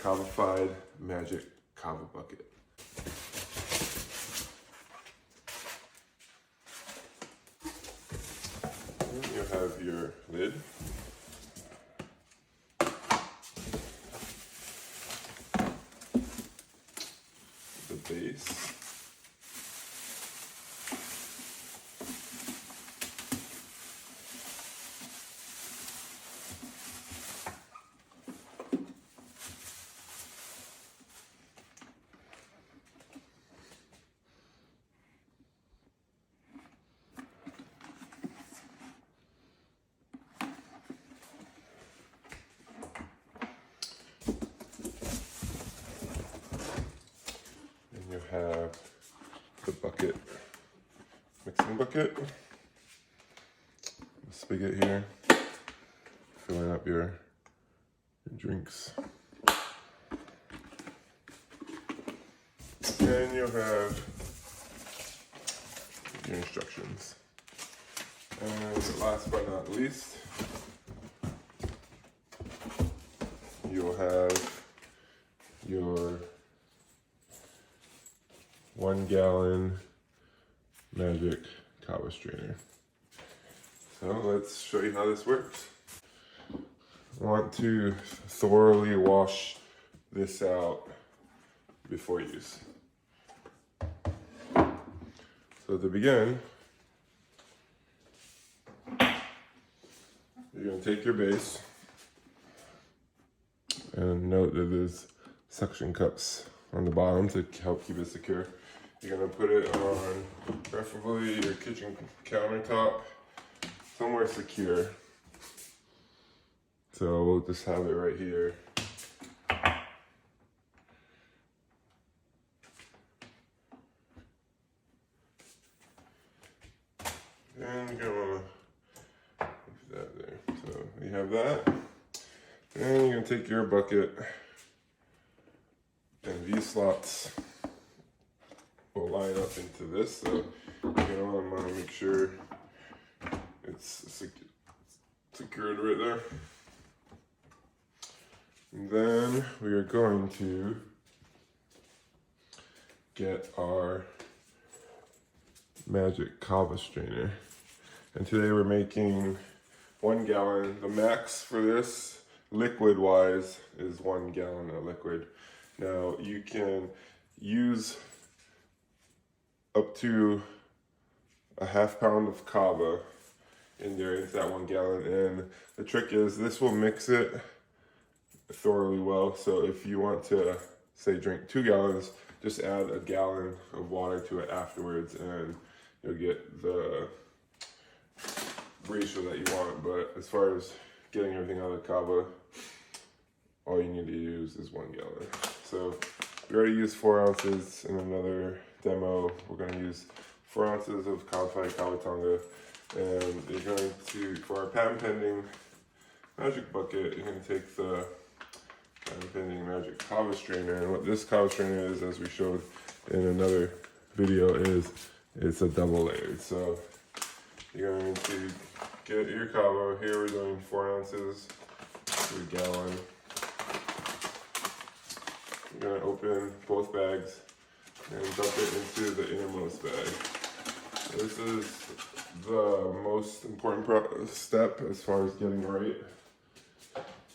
Kava-fied magic Kava bucket. And you have your lid. The base. You have the bucket, mixing bucket, the spigot here, filling up your drinks. And you'll have your instructions. And last but not least, you'll have your 1 gallon magic Kava strainer. So let's show you how this works. I want to thoroughly wash this out before use. So to begin, you're going to take your base, and note that there's suction cups on the bottom to help keep it secure. You're gonna put it on preferably your kitchen countertop, somewhere secure. So we'll just have it right here. And you're gonna wanna leave that there. So you have that. And you're gonna take your bucket, and these slots will line up into this, so you're gonna want to make sure it's secured right there. And then we are going to get our magic Kava strainer. And today we're making 1 gallon. The max for this, liquid wise, is 1 gallon of liquid. Now you can use up to a ½ pound of Kava in there into that 1 gallon, and the trick is this will mix it thoroughly well. So if you want to say drink 2 gallons, just add a gallon of water to it afterwards, and you'll get the ratio that you want. But as far as getting everything out of the Kava, all you need to use is 1 gallon. So we already used 4 ounces in another demo. We're going to use 4 ounces of Kava-fied Kava Tonga, and you're going to, for our patent pending magic bucket, you're going to take the patent pending magic Kava strainer. And what this Kava strainer is, as we showed in another video, is it's a double layered. So you're going to get your Kava. Here we're doing 4 ounces to a gallon. You're going to open both bags and dump it into the innermost bag. This is the most important step as far as getting right.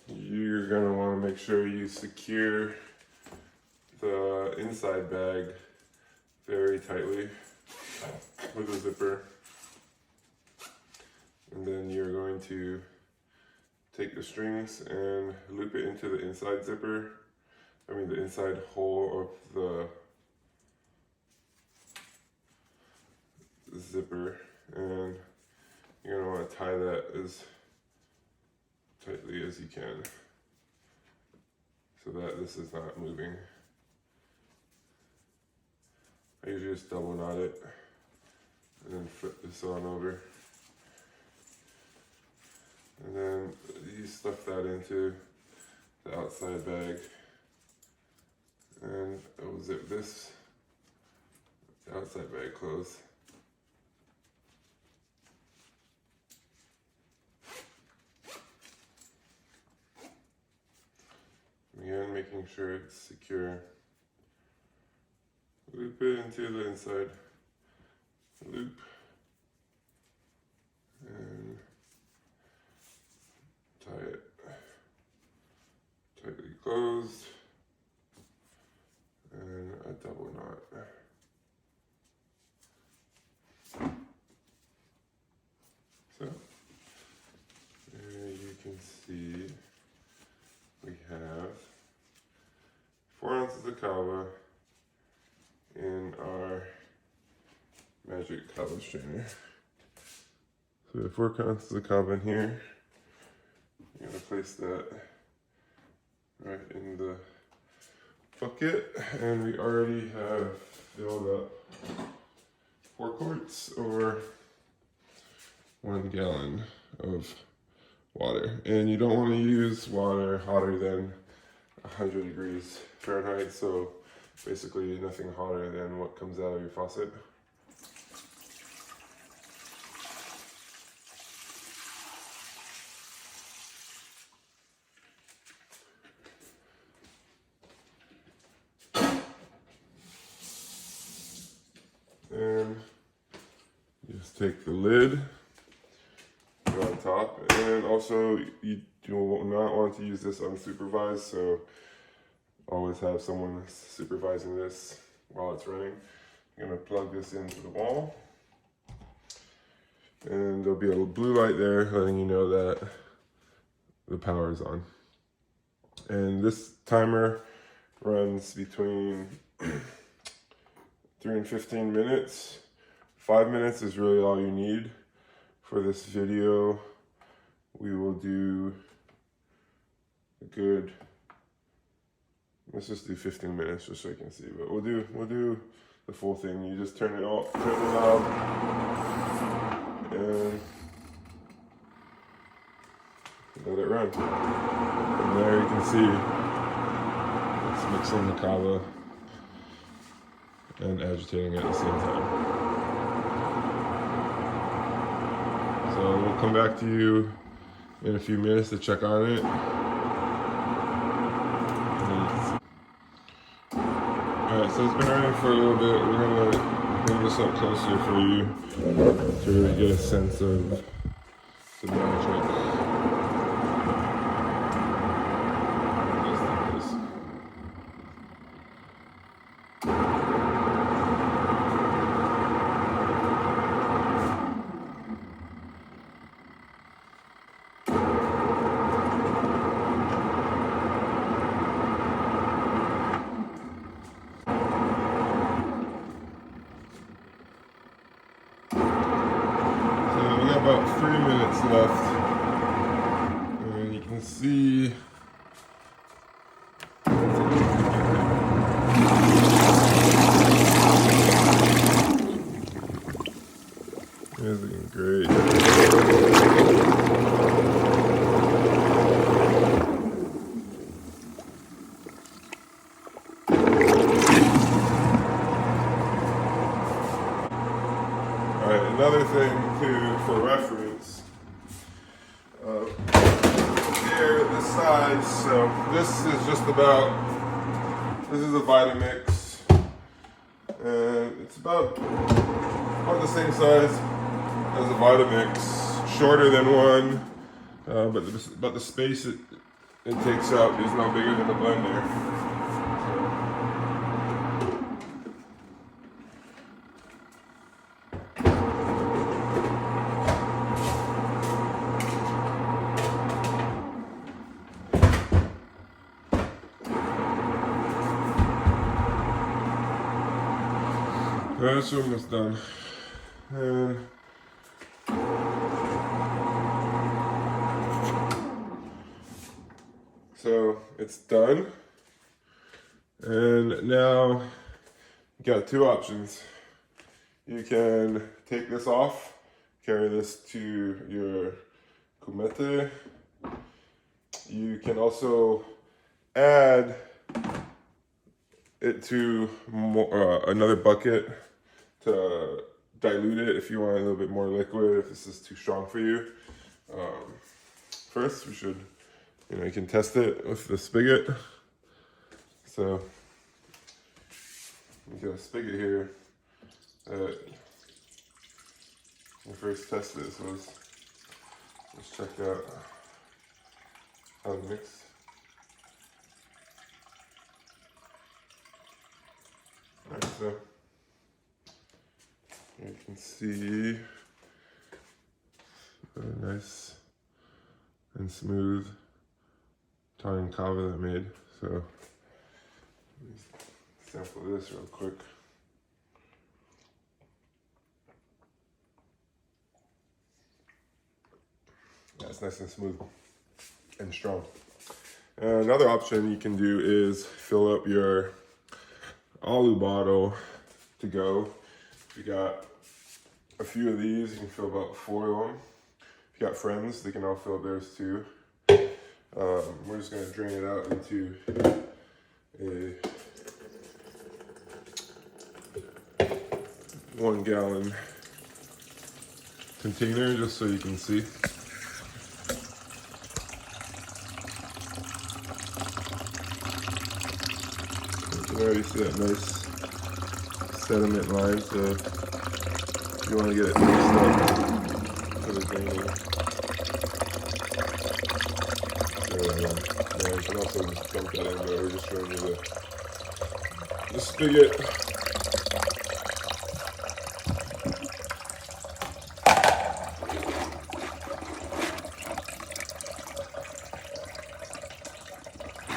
You're going to want to make sure you secure the inside bag very tightly with a zipper. And then you're going to take the strings and loop it into the inside zipper. The inside hole of the zipper, and you're going to want to tie that as tightly as you can so that this is not moving. I usually just double knot it and then flip this on over, and then you stuff that into the outside bag, and I'll zip this outside bag closed. Again, making sure it's secure. Loop it into the inside loop. And tie it tightly closed. And a double knot. So, there you can see we have 4 ounces of Kava in our magic Kava strainer. So we have 4 ounces of Kava in here. I'm gonna place that right in the bucket, and we already have filled up 4 quarts or 1 gallon of water. And you don't want to use water hotter than 100 degrees Fahrenheit, so basically nothing hotter than what comes out of your faucet. And just take the lid, put it on top, and also you do not want to use this unsupervised, so always have someone supervising this while it's running. I'm gonna plug this into the wall, and there'll be a blue light there letting you know that the power is on. And this timer runs between 3 and 15 minutes. 5 minutes is really all you need for this video. We will do a good, let's just do 15 minutes just so you can see, but we'll do the full thing. You just turn it off, turn the knob, and let it run. And there you can see it's mixing the Kava and agitating it at the same time. So we'll come back to you in a few minutes to check on it. Alright, so it's been running for a little bit. We're gonna bring this up closer for you to really get a sense of the magic. About 3 minutes left, and you can see it's looking great. Alright, another thing too, for reference, here, this size, so this is just about, this is a Vitamix, and it's about the same size as a Vitamix, shorter than one, but the space it takes up is no bigger than the blender. That's almost done. And so it's done. And now you got 2 options. You can take this off, carry this to your kumete. You can also add it to another bucket to dilute it if you want a little bit more liquid, if this is too strong for you. First, we should, you can test it with the spigot. So we got a spigot here that when I first tested this was, let's check out how it mixed. Alright, so you can see a nice and smooth Italian Kava that I made. So let me sample this real quick. That's nice and smooth and strong. Another option you can do is fill up your olive bottle to go. If you got a few of these, you can fill about 4 of them. If you got friends, they can all fill theirs too. We're just gonna drain it out into a 1 gallon container just so you can see. You can already see that nice sediment line, so if you want to get it mixed up for the draining. So, you can also just dump that in there. We're just showing you the spigot.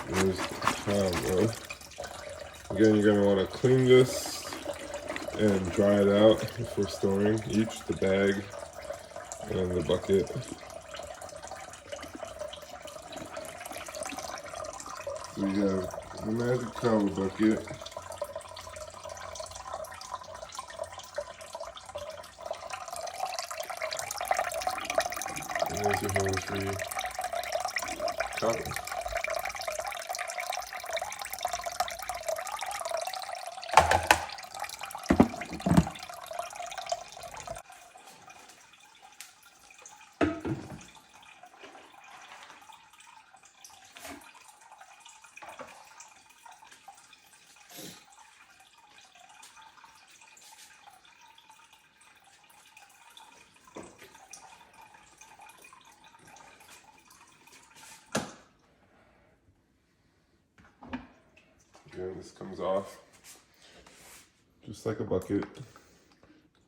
There's the Kava. Again, you're going to want to clean this and dry it out before storing each, the bag and the bucket. So we have the magic Kava bucket. And there's your home-free Kava. Again, this comes off just like a bucket.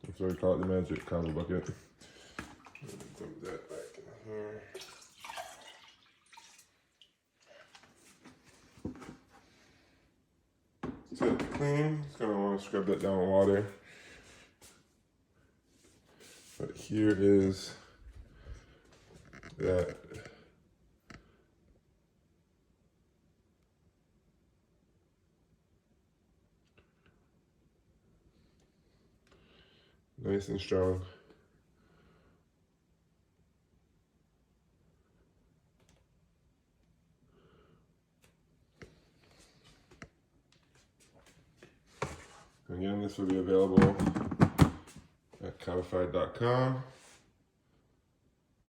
That's why we call it the magic Kava bucket. Dump that back in here. So it's clean. Just gonna want to scrub that down with water. But here is that nice and strong. Again, this will be available at kavafied.com.